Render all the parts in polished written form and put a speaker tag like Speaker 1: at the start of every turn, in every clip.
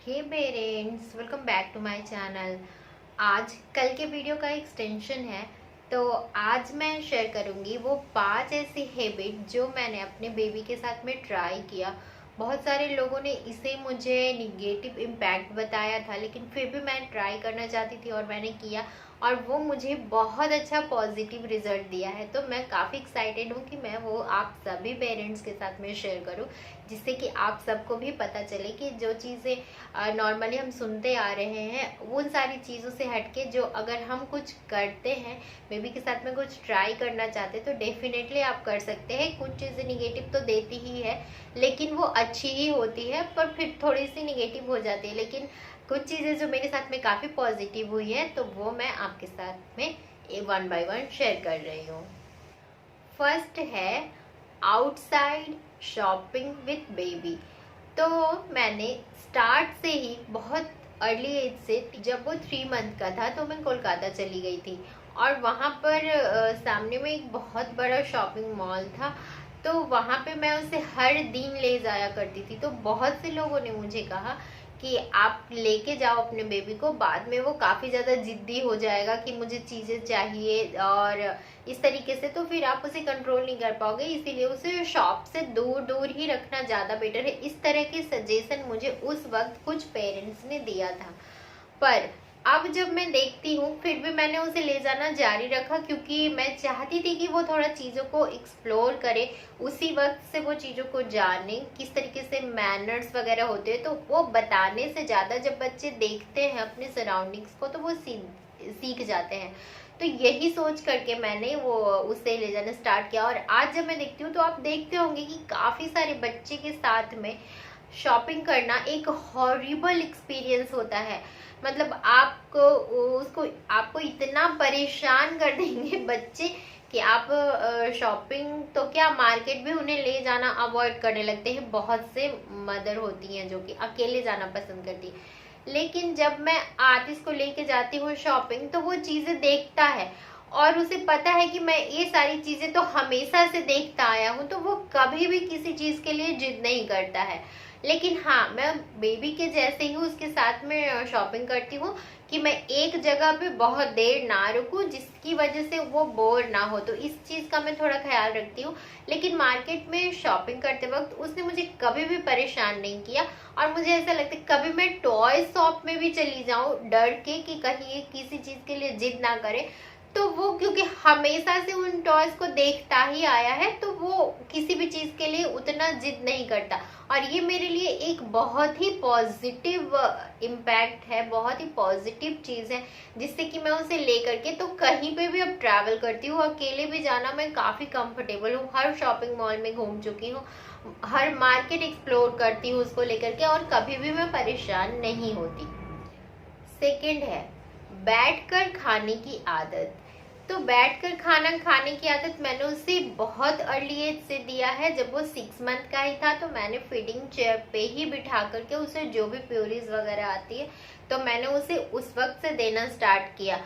Speaker 1: Hey parents, welcome back to my channel. आज कल के वीडियो का एक्सटेंशन है। तो आज मैं शेयर करूंगी वो 5 ऐसी हैबिट जो मैंने अपने बेबी के साथ में ट्राई किया। बहुत सारे लोगों ने इसे मुझे निगेटिव इम्पैक्ट बताया था, लेकिन फिर भी मैं ट्राई करना चाहती थी और मैंने किया और वो मुझे बहुत अच्छा पॉजिटिव रिजल्ट दिया है। तो मैं काफ़ी एक्साइटेड हूँ कि मैं वो आप सभी पेरेंट्स के साथ में शेयर करूँ, जिससे कि आप सबको भी पता चले कि जो चीज़ें नॉर्मली हम सुनते आ रहे हैं उन सारी चीज़ों से हटके जो अगर हम कुछ करते हैं, बेबी के साथ में कुछ ट्राई करना चाहते हैं, तो डेफिनेटली आप कर सकते हैं। कुछ चीज़ें निगेटिव तो देती ही है, लेकिन वो अच्छी ही होती है, पर फिर थोड़ी सी निगेटिव हो जाती है। लेकिन कुछ चीज़ें जो मेरे साथ में काफ़ी पॉजिटिव हुई है, तो वो मैं आपके साथ में वन बाय वन शेयर कर रही हूँ। फर्स्ट है आउटसाइड शॉपिंग विथ बेबी। तो मैंने स्टार्ट से ही बहुत अर्ली एज से, जब वो 3 मंथ का था तो मैं कोलकाता चली गई थी और वहाँ पर सामने में एक बहुत बड़ा शॉपिंग मॉल था। तो वहाँ पे मैं उसे हर दिन ले जाया करती थी। तो बहुत से लोगों ने मुझे कहा कि आप लेके जाओ अपने बेबी को, बाद में वो काफ़ी ज़्यादा जिद्दी हो जाएगा कि मुझे चीज़ें चाहिए और इस तरीके से, तो फिर आप उसे कंट्रोल नहीं कर पाओगे, इसीलिए उसे शॉप से दूर दूर ही रखना ज़्यादा बेटर है। इस तरह के सजेशन मुझे उस वक्त कुछ पेरेंट्स ने दिया था। पर अब जब मैं देखती हूँ, फिर भी मैंने उसे ले जाना जारी रखा, क्योंकि मैं चाहती थी कि वो थोड़ा चीज़ों को एक्सप्लोर करे, उसी वक्त से वो चीज़ों को जाने, किस तरीके से मैनर्स वगैरह होते हैं। तो वो बताने से ज़्यादा जब बच्चे देखते हैं अपने सराउंडिंग्स को, तो वो सीख जाते हैं। तो यही सोच करके मैंने वो उसे ले जाना स्टार्ट किया। और आज जब मैं देखती हूँ, तो आप देखते होंगे कि काफ़ी सारे बच्चे के साथ में शॉपिंग करना एक हॉरिबल एक्सपीरियंस होता है। मतलब आपको इतना परेशान कर देंगे बच्चे कि आप शॉपिंग तो क्या, मार्केट भी उन्हें ले जाना अवॉइड करने लगते हैं। बहुत से मदर होती हैं जो कि अकेले जाना पसंद करती है, लेकिन जब मैं आर्टिस्ट को लेके जाती हूँ शॉपिंग, तो वो चीज़ें देखता है और उसे पता है कि मैं ये सारी चीज़ें तो हमेशा से देखता आया हूँ, तो वो कभी भी किसी चीज़ के लिए जिद नहीं करता है। लेकिन हाँ, मैं बेबी के जैसे ही उसके साथ में शॉपिंग करती हूँ कि मैं एक जगह पे बहुत देर ना रुकूं, जिसकी वजह से वो बोर ना हो। तो इस चीज़ का मैं थोड़ा ख्याल रखती हूँ। लेकिन मार्केट में शॉपिंग करते वक्त उसने मुझे कभी भी परेशान नहीं किया। और मुझे ऐसा लगता है कभी मैं टॉय शॉप में भी चली जाऊँ डर के कि कहीं ये किसी चीज़ के लिए जिद ना करे, तो वो क्योंकि हमेशा से उन टॉयज को देखता ही आया है, तो वो किसी भी चीज के लिए उतना जिद नहीं करता। और ये मेरे लिए एक बहुत ही पॉजिटिव इम्पैक्ट है, बहुत ही पॉजिटिव चीज है, जिससे कि मैं उसे लेकर के तो कहीं पे भी अब ट्रैवल करती हूँ। अकेले भी जाना मैं काफी कंफर्टेबल हूँ। हर शॉपिंग मॉल में घूम चुकी हूँ, हर मार्केट एक्सप्लोर करती हूँ उसको लेकर के, और कभी भी मैं परेशान नहीं होती। सेकंड है बैठकर खाने की आदत। तो बैठकर खाना खाने की आदत मैंने उसे बहुत अर्ली एज से दिया है। जब वो 6 मंथ का ही था, तो मैंने फीडिंग चेयर पे ही बिठा करके उसे जो भी प्योरीज वगैरह आती है, तो मैंने उसे उस वक्त से देना स्टार्ट किया।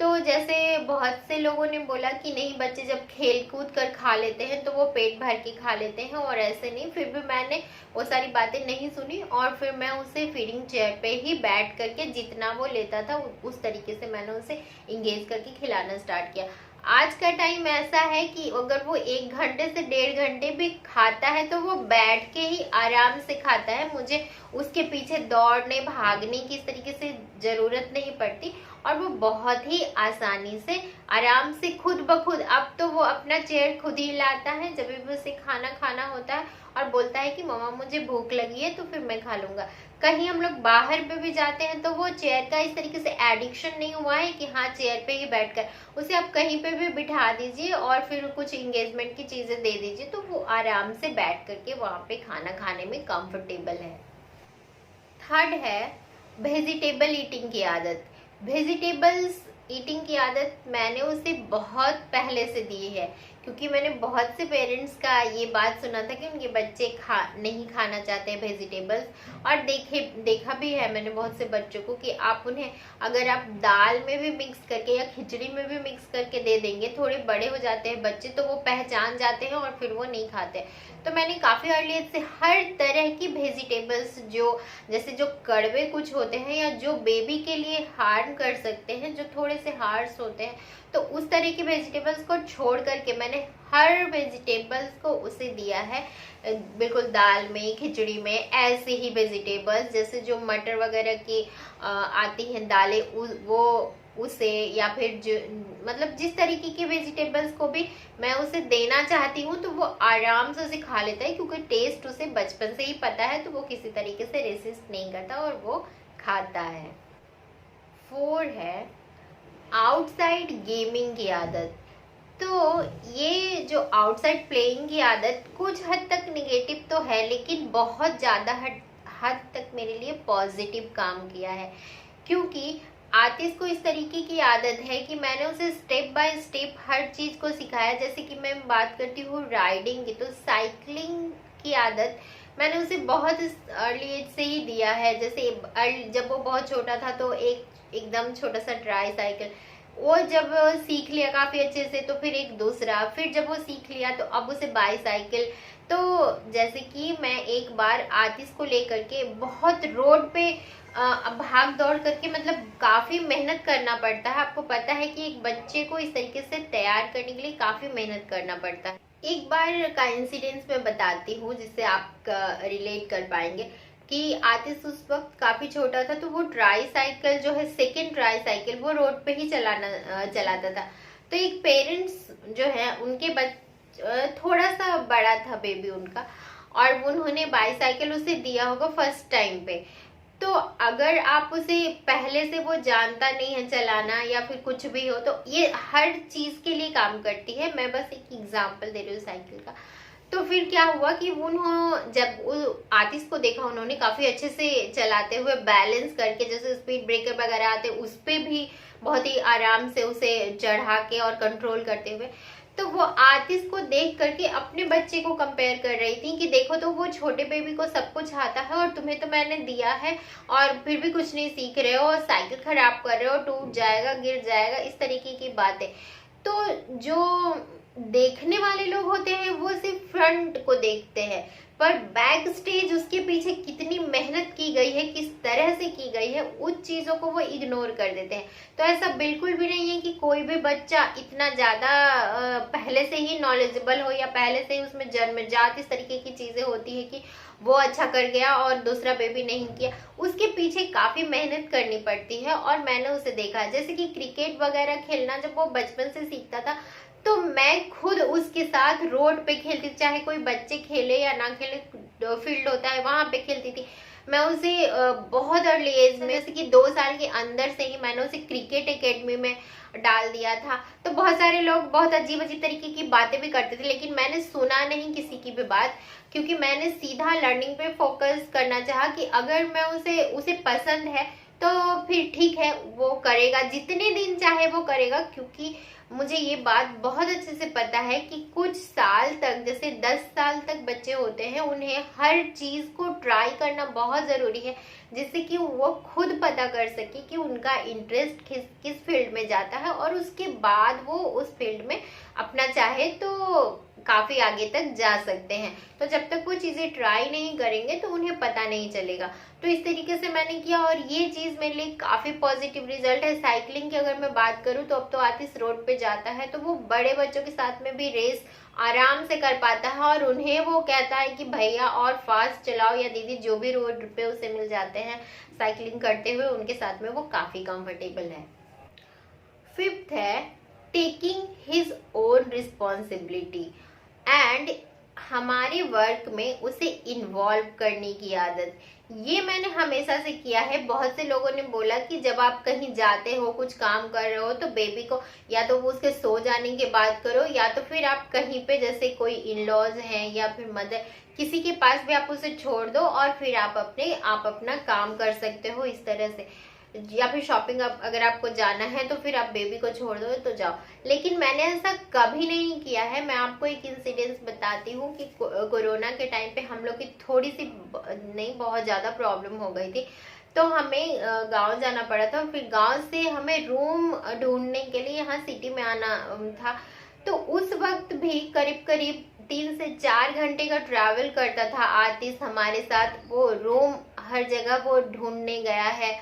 Speaker 1: तो जैसे बहुत से लोगों ने बोला कि नहीं, बच्चे जब खेल कूद कर खा लेते हैं तो वो पेट भर के खा लेते हैं, और ऐसे नहीं। फिर भी मैंने वो सारी बातें नहीं सुनी और फिर मैं उसे फीडिंग चेयर पे ही बैठ करके जितना वो लेता था उस तरीके से मैंने उसे इंगेज करके खिलाना स्टार्ट किया। आज का टाइम ऐसा है कि अगर वो 1 घंटे से 1.5 घंटे भी खाता है, तो वो बैठ के ही आराम से खाता है। मुझे उसके पीछे दौड़ने भागने की इस तरीके से जरूरत नहीं पड़ती, और वो बहुत ही आसानी से आराम से खुद ब खुद, अब तो वो अपना चेयर खुद ही लाता है जब भी उसे खाना खाना होता है, और बोलता है कि मम्मा मुझे भूख लगी है तो फिर मैं खा लूंगा। कहीं हम लोग बाहर पे भी जाते हैं, तो वो चेयर का इस तरीके से एडिक्शन नहीं हुआ है कि हाँ चेयर पे ही बैठकर, उसे आप कहीं पे भी बिठा दीजिए और फिर कुछ इंगेजमेंट की चीजें दे दीजिए, तो वो आराम से बैठ करके वहां पे खाना खाने में कंफर्टेबल है। थर्ड है वेजिटेबल ईटिंग की आदत। वेजिटेबल्स ईटिंग की आदत मैंने उसे बहुत पहले से दी है, क्योंकि मैंने बहुत से पेरेंट्स का ये बात सुना था कि उनके बच्चे नहीं खाना चाहते हैं वेजिटेबल्स। और देखा भी है मैंने बहुत से बच्चों को कि आप उन्हें अगर आप दाल में भी मिक्स करके या खिचड़ी में भी मिक्स करके दे देंगे, थोड़े बड़े हो जाते हैं बच्चे तो वो पहचान जाते हैं और फिर वो नहीं खाते। तो मैंने काफ़ी अर्ली एज से हर तरह की वेजिटेबल्स, जैसे जो कड़वे कुछ होते हैं या जो बेबी के लिए हार्म कर सकते हैं, जो थोड़े से हार्श होते हैं, तो उस तरह की वेजिटेबल्स को छोड़ करके मैंने हर वेजिटेबल्स को उसे दिया है। बिल्कुल दाल में, खिचड़ी में, ऐसे ही वेजिटेबल्स जैसे जो मटर वगैरह की आती हैं दालें, वो उसे, या फिर जो मतलब जिस तरीके के वेजिटेबल्स को भी मैं उसे देना चाहती हूँ तो वो आराम से उसे खा लेता है, क्योंकि टेस्ट उसे बचपन से ही पता है, तो वो किसी तरीके से रेसिस्ट नहीं करता और वो खाता है। 4 है आउटसाइड गेमिंग की आदत। तो ये जो आउटसाइड प्लेइंग की आदत कुछ हद तक निगेटिव तो है, लेकिन बहुत ज़्यादा हद तक मेरे लिए पॉजिटिव काम किया है। क्योंकि आतिश को इस तरीके की आदत है कि मैंने उसे स्टेप बाय स्टेप हर चीज़ को सिखाया। जैसे कि मैं बात करती हूँ राइडिंग की, तो साइकिलिंग की आदत मैंने उसे बहुत अर्ली एज से ही दिया है। जैसे जब वो बहुत छोटा था तो एकदम छोटा सा ट्राई साइकिल, वो जब सीख लिया काफ़ी अच्छे से तो फिर एक दूसरा, फिर जब वो सीख लिया तो अब उसे बाईसाइकिल। तो जैसे कि मैं एक बार आतिश को लेकर के बहुत रोड पे भाग दौड़ करके, मतलब काफ़ी मेहनत करना पड़ता है। आपको पता है कि एक बच्चे को इस तरीके से तैयार करने के लिए काफ़ी मेहनत करना पड़ता है। एक बार का इंसिडेंस मैं बताती हूँ जिससे आप रिलेट कर पाएंगे कि आतिश उस वक्त काफ़ी छोटा था, तो वो ट्राई साइकिल जो है, सेकेंड ट्राई साइकिल, वो रोड पे ही चलाता था। तो एक पेरेंट्स जो है उनके थोड़ा सा बड़ा था बेबी उनका, और उन्होंने बाईसाइकिल उसे दिया होगा फर्स्ट टाइम पे। तो अगर आप उसे पहले से वो जानता नहीं है चलाना या फिर कुछ भी हो, तो ये हर चीज़ के लिए काम करती है। मैं बस एक एग्जांपल दे रही हूँ साइकिल का। तो फिर क्या हुआ कि उन्होंने जब आतिश को देखा, उन्होंने काफ़ी अच्छे से चलाते हुए बैलेंस करके, जैसे स्पीड ब्रेकर वगैरह आते उस पर भी बहुत ही आराम से उसे चढ़ा के और कंट्रोल करते हुए, तो वो आतिश को देख करके अपने बच्चे को कंपेयर कर रही थी कि देखो तो वो छोटे बेबी को सब कुछ आता है और तुम्हें तो मैंने दिया है और फिर भी कुछ नहीं सीख रहे हो, और साइकिल खराब कर रहे हो, टूट जाएगा, गिर जाएगा, इस तरीके की बातें। तो जो देखने वाले लोग होते हैं वो सिर्फ फ्रंट को देखते हैं, पर बैक स्टेज उसके पीछे कितनी मेहनत की गई है, किस तरह से की गई है, उस चीज़ों को वो इग्नोर कर देते हैं। तो ऐसा बिल्कुल भी नहीं है कि कोई भी बच्चा इतना ज़्यादा पहले से ही नॉलेजेबल हो या पहले से ही उसमें जन्मजात इस तरीके की चीज़ें होती है कि वो अच्छा कर गया और दूसरा बेबी नहीं किया। उसके पीछे काफ़ी मेहनत करनी पड़ती है, और मैंने उसे देखा है। जैसे कि क्रिकेट वगैरह खेलना जब वो बचपन से सीखता था, तो मैं खुद उसके साथ रोड पे खेलती थी, चाहे कोई बच्चे खेले या ना खेले, फील्ड होता है वहां पे खेलती थी। मैं उसे बहुत अर्ली एज में, जैसे कि 2 साल के अंदर से ही मैंने उसे क्रिकेट एकेडमी में डाल दिया था। तो बहुत सारे लोग बहुत अजीब अजीब तरीके की बातें भी करते थे, लेकिन मैंने सुना नहीं किसी की भी बात, क्योंकि मैंने सीधा लर्निंग पे फोकस करना चाहा कि अगर मैं उसे पसंद है तो फिर ठीक है, वो करेगा, जितने दिन चाहे वो करेगा। क्योंकि मुझे ये बात बहुत अच्छे से पता है कि कुछ साल तक, जैसे 10 साल तक बच्चे होते हैं, उन्हें हर चीज़ को ट्राई करना बहुत ज़रूरी है, जिससे कि वो खुद पता कर सके कि उनका इंटरेस्ट किस फील्ड में जाता है, और उसके बाद वो उस फील्ड में अपना चाहे तो काफ़ी आगे तक जा सकते हैं। तो जब तक वो चीज़ें ट्राई नहीं करेंगे तो उन्हें पता नहीं चलेगा। तो इस तरीके से मैंने किया, और ये चीज़ मेरे लिए काफ़ी पॉजिटिव रिजल्ट है। साइकिलिंग की अगर मैं बात करूँ तो अब तो आतिश रोड पे जाता है तो वो बड़े बच्चों के साथ में भी रेस आराम से कर पाता है, और उन्हें वो कहता है कि भैया और फास्ट चलाओ, या दीदी, जो भी रोड पे उसे मिल जाते हैं साइकिलिंग करते हुए, उनके साथ में वो काफ़ी कंफर्टेबल है। 5th है taking his own responsibility and हमारे वर्क में उसे इन्वॉल्व करने की आदत। ये मैंने हमेशा से किया है। बहुत से लोगों ने बोला कि जब आप कहीं जाते हो, कुछ काम कर रहे हो, तो बेबी को या तो उसके सो जाने के बाद करो, या तो फिर आप कहीं पे, जैसे कोई इन लॉज हैं या फिर मदर, किसी के पास भी आप उसे छोड़ दो और फिर आप अपना काम कर सकते हो इस तरह से। या फिर शॉपिंग अगर आपको जाना है तो फिर आप बेबी को छोड़ दो तो जाओ। लेकिन मैंने ऐसा कभी नहीं किया है। मैं आपको एक इंसिडेंस बताती हूँ कि कोरोना के टाइम पे हम लोग की थोड़ी सी नहीं बहुत ज़्यादा प्रॉब्लम हो गई थी, तो हमें गांव जाना पड़ा था। फिर गांव से हमें रूम ढूंढने के लिए यहाँ सिटी में आना था। तो उस वक्त भी करीब करीब 3 से 4 घंटे का ट्रैवल करता था आतिश हमारे साथ। वो रूम हर जगह वो ढूंढने गया है,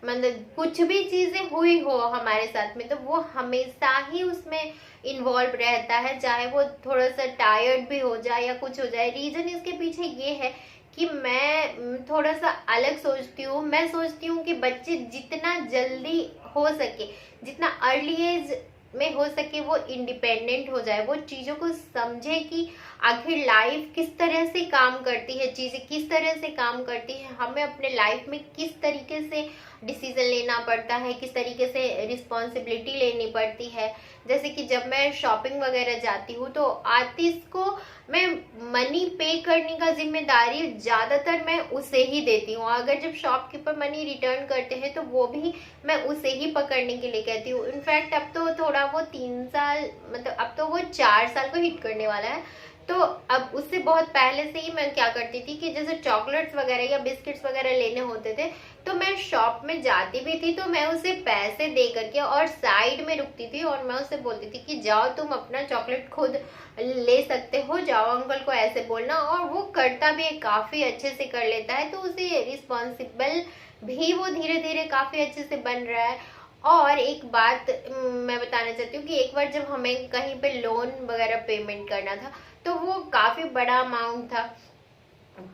Speaker 1: मतलब कुछ भी चीजें हुई हो हमारे साथ में तो वो हमेशा ही उसमें इन्वॉल्व रहता है, चाहे वो थोड़ा सा टायर्ड भी हो जाए या कुछ हो जाए। रीजन इसके पीछे ये है कि मैं थोड़ा सा अलग सोचती हूँ। मैं सोचती हूँ कि बच्चे जितना जल्दी हो सके, जितना अर्ली एज में हो सके वो इंडिपेंडेंट हो जाए, वो चीज़ों को समझे कि आखिर लाइफ किस तरह से काम करती है, चीज़ें किस तरह से काम करती है, हमें अपने लाइफ में किस तरीके से डिसीजन लेना पड़ता है, किस तरीके से रिस्पॉन्सिबिलिटी लेनी पड़ती है। जैसे कि जब मैं शॉपिंग वगैरह जाती हूँ तो आतिश को मैं मनी पे करने का जिम्मेदारी ज़्यादातर मैं उसे ही देती हूँ। अगर जब शॉपकीपर मनी रिटर्न करते हैं तो वो भी मैं उसे ही पकड़ने के लिए कहती हूँ। इनफैक्ट अब तो थोड़ा वो 3 साल, मतलब अब तो वो 4 साल को हिट करने वाला है। तो अब उससे बहुत पहले से ही मैं क्या करती थी कि जैसे चॉकलेट्स वगैरह या बिस्किट्स वगैरह लेने होते थे तो मैं शॉप में जाती भी थी तो मैं उसे पैसे दे करके और साइड में रुकती थी और मैं उसे बोलती थी कि जाओ तुम अपना चॉकलेट खुद ले सकते हो, जाओ अंकल को ऐसे बोलना। और वो करता भी है, काफी अच्छे से कर लेता है, तो उसे रिस्पॉन्सिबल भी वो धीरे धीरे काफी अच्छे से बन रहा है। और एक बात मैं बताना चाहती हूँ कि एक बार जब हमें कहीं पे लोन वगैरह पेमेंट करना था तो वो काफी बड़ा अमाउंट था,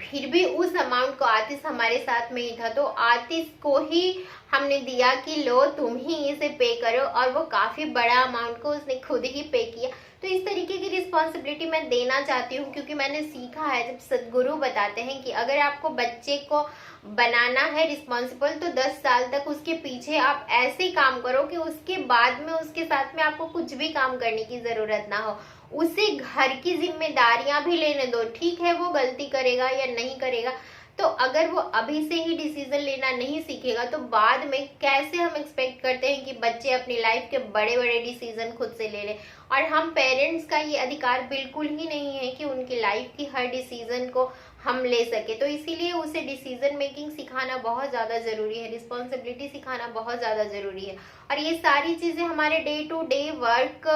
Speaker 1: फिर भी उस अमाउंट को आतिश हमारे साथ में ही था तो आतिश को ही हमने दिया कि लो तुम ही इसे पे करो, और वो काफी बड़ा अमाउंट को उसने खुद ही पे किया। तो इस तरीके की रिस्पॉन्सिबिलिटी मैं देना चाहती हूँ क्योंकि मैंने सीखा है, जब सदगुरु बताते हैं कि अगर आपको बच्चे को बनाना है रिस्पॉन्सिबल तो 10 साल तक उसके पीछे आप ऐसे काम करो कि उसके बाद में उसके साथ में आपको कुछ भी काम करने की जरूरत ना हो। उसे घर की जिम्मेदारियां भी लेने दो, ठीक है वो गलती करेगा या नहीं करेगा, तो अगर वो अभी से ही डिसीजन लेना नहीं सीखेगा तो बाद में कैसे हम एक्सपेक्ट करते हैं कि बच्चे अपनी लाइफ के बड़े बड़े डिसीजन खुद से ले लें। और हम पेरेंट्स का ये अधिकार बिल्कुल ही नहीं है कि उनकी लाइफ की हर डिसीजन को हम ले सके। तो इसीलिए उसे डिसीजन मेकिंग सिखाना बहुत ज़्यादा ज़रूरी है, रिस्पॉन्सिबिलिटी सिखाना बहुत ज़्यादा ज़रूरी है। और ये सारी चीज़ें हमारे डे टू डे वर्क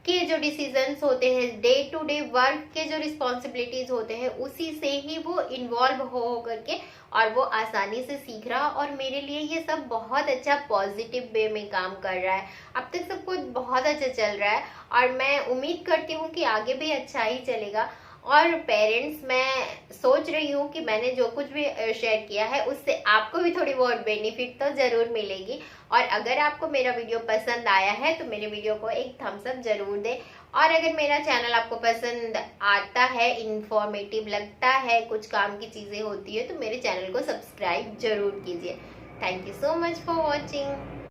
Speaker 1: के जो डिसीजंस होते हैं, डे टू डे वर्क के जो रिस्पॉन्सिबिलिटीज होते हैं, उसी से ही वो इन्वॉल्व हो करके और वो आसानी से सीख रहा। और मेरे लिए ये सब बहुत अच्छा पॉजिटिव वे में काम कर रहा है। अब तक सब कुछ बहुत अच्छा चल रहा है और मैं उम्मीद करती हूँ कि आगे भी अच्छा ही चलेगा। और पेरेंट्स, मैं सोच रही हूँ कि मैंने जो कुछ भी शेयर किया है उससे आपको भी थोड़ी बहुत बेनिफिट तो ज़रूर मिलेगी। और अगर आपको मेरा वीडियो पसंद आया है तो मेरे वीडियो को एक थम्स अप जरूर दें। और अगर मेरा चैनल आपको पसंद आता है, इंफॉर्मेटिव लगता है, कुछ काम की चीज़ें होती है, तो मेरे चैनल को सब्सक्राइब जरूर कीजिए। Thank you so much for watching.